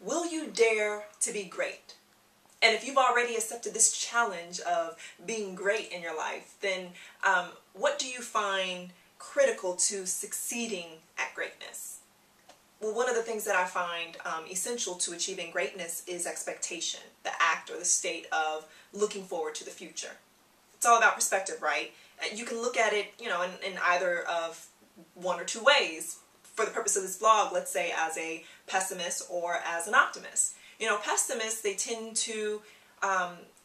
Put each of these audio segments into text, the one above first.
Will you dare to be great? And if you've already accepted this challenge of being great in your life, then what do you find critical to succeeding at greatness? Well, one of the things that I find essential to achieving greatness is expectation, the act or the state of looking forward to the future. It's all about perspective, right? You can look at it, in either of one or two ways. For the purpose of this blog, let's say as a pessimist or as an optimist. Pessimists, they tend to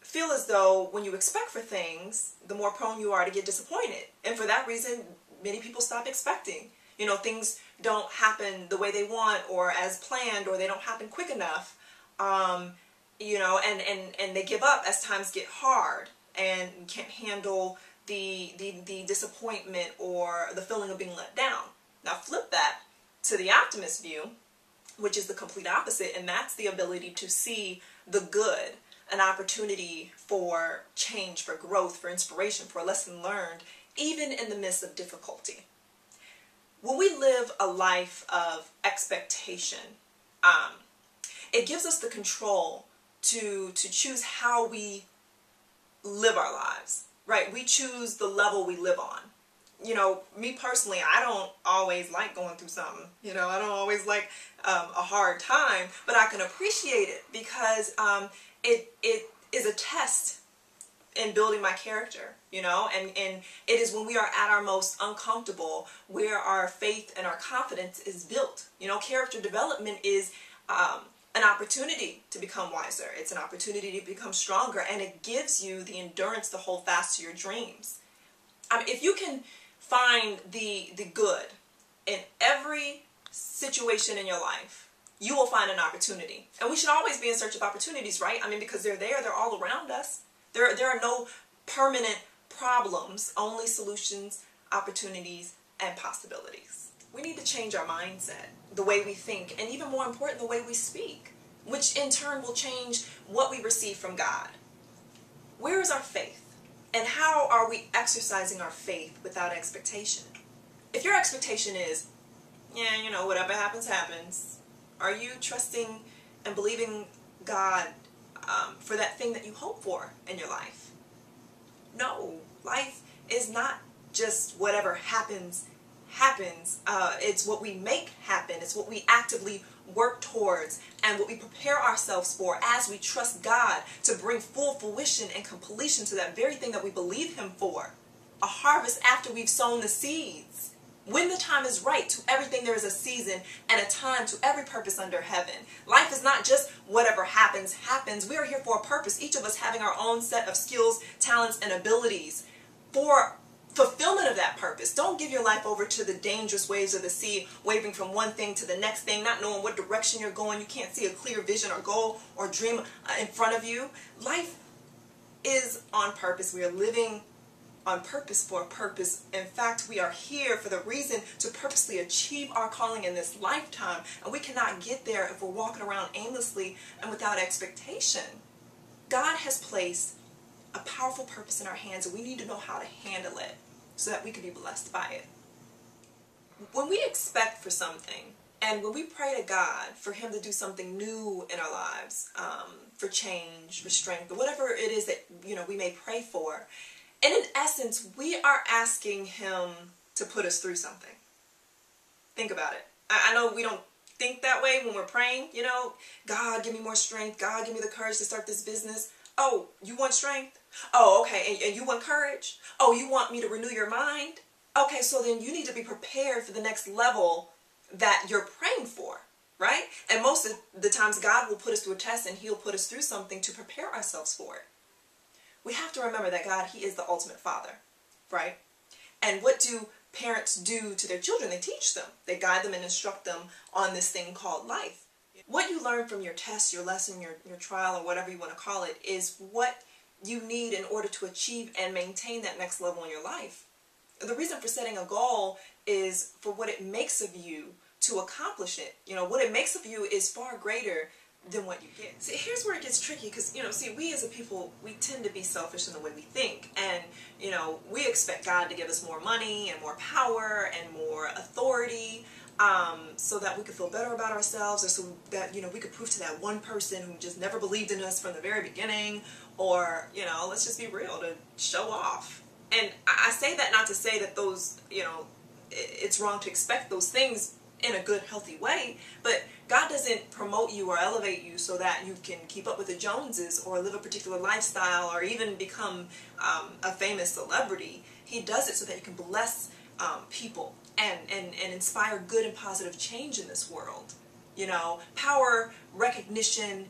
feel as though when you expect for things, the more prone you are to get disappointed. And for that reason, many people stop expecting. Things don't happen the way they want or as planned, or they don't happen quick enough. And they give up as times get hard and can't handle the disappointment or the feeling of being let down. Now flip that to the optimist view, which is the complete opposite, and that's the ability to see the good, an opportunity for change, for growth, for inspiration, for a lesson learned, even in the midst of difficulty. When we live a life of expectation, it gives us the control to choose how we live our lives, right? We choose the level we live on. Me personally, I don't always like going through something. I don't always like a hard time, but I can appreciate it because it is a test in building my character, and it is when we are at our most uncomfortable where our faith and our confidence is built. Character development is an opportunity to become wiser. It's an opportunity to become stronger, and it gives you the endurance to hold fast to your dreams. If you can find the good in every situation in your life, you will find an opportunity. And we should always be in search of opportunities, right? Because they're there, they're all around us. There are no permanent problems, only solutions, opportunities, and possibilities. We need to change our mindset, the way we think, and even more important, the way we speak, which in turn will change what we receive from God. Where is our faith? And how are we exercising our faith without expectation? If your expectation is, whatever happens, happens, are you trusting and believing God for that thing that you hope for in your life? No, life is not just whatever happens, happens. It's what we make happen. It's what we actively work towards and what we prepare ourselves for as we trust God to bring full fruition and completion to that very thing that we believe Him for. A harvest after we've sown the seeds. When the time is right, to everything there is a season and a time to every purpose under heaven. Life is not just whatever happens, happens. We are here for a purpose, each of us having our own set of skills, talents, and abilities for fulfillment of that purpose. Don't give your life over to the dangerous waves of the sea, waving from one thing to the next thing, not knowing what direction you're going. You can't see a clear vision or goal or dream in front of you. Life is on purpose. We are living on purpose for a purpose. In fact, we are here for the reason to purposely achieve our calling in this lifetime, and we cannot get there if we're walking around aimlessly and without expectation. God has placed a powerful purpose in our hands, and we need to know how to handle it so that we can be blessed by it. When we expect for something, and when we pray to God for Him to do something new in our lives, for change, for strength, or whatever it is that we may pray for, and in essence, we are asking Him to put us through something. Think about it. I know we don't think that way when we're praying. God, give me more strength. God, give me the courage to start this business. Oh, you want strength? Oh, okay. And you want courage? Oh, you want me to renew your mind? Okay, so then you need to be prepared for the next level that you're praying for, right? And most of the times God will put us through a test, and He'll put us through something to prepare ourselves for it. We have to remember that God, He is the ultimate Father, right? And what do parents do to their children? They teach them. They guide them and instruct them on this thing called life. What you learn from your test, your lesson, your trial, or whatever you want to call it, is what you need in order to achieve and maintain that next level in your life. The reason for setting a goal is for what it makes of you to accomplish it. What it makes of you is far greater than what you get. See, here's where it gets tricky, because, we as a people, we tend to be selfish in the way we think. And, we expect God to give us more money and more power and more authority. so that we could feel better about ourselves, or so that, we could prove to that one person who just never believed in us from the very beginning, or, let's just be real, to show off. And I say that not to say that those, it's wrong to expect those things in a good, healthy way, but God doesn't promote you or elevate you so that you can keep up with the Joneses or live a particular lifestyle or even become a famous celebrity. He does it so that you can bless people and inspire good and positive change in this world. Power, recognition,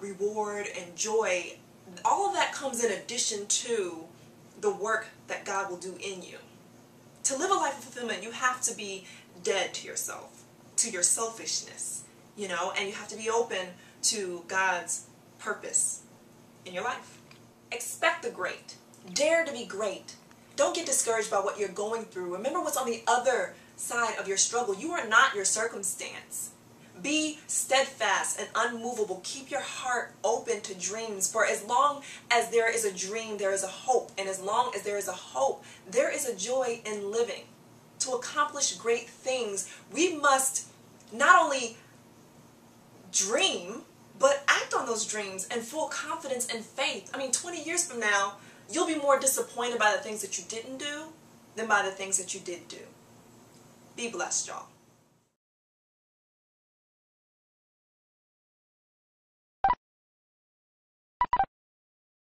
reward, and joy, all of that comes in addition to the work that God will do in you. To live a life of fulfillment, you have to be dead to yourself, to your selfishness, and you have to be open to God's purpose in your life. Expect the great. Dare to be great. Don't get discouraged by what you're going through. Remember what's on the other side of your struggle. You are not your circumstance. Be steadfast and unmovable. Keep your heart open to dreams. For as long as there is a dream, there is a hope. And as long as there is a hope, there is a joy in living. To accomplish great things, we must not only dream, but act on those dreams in full confidence and faith. 20 years from now, you'll be more disappointed by the things that you didn't do than by the things that you did do. Be blessed, y'all.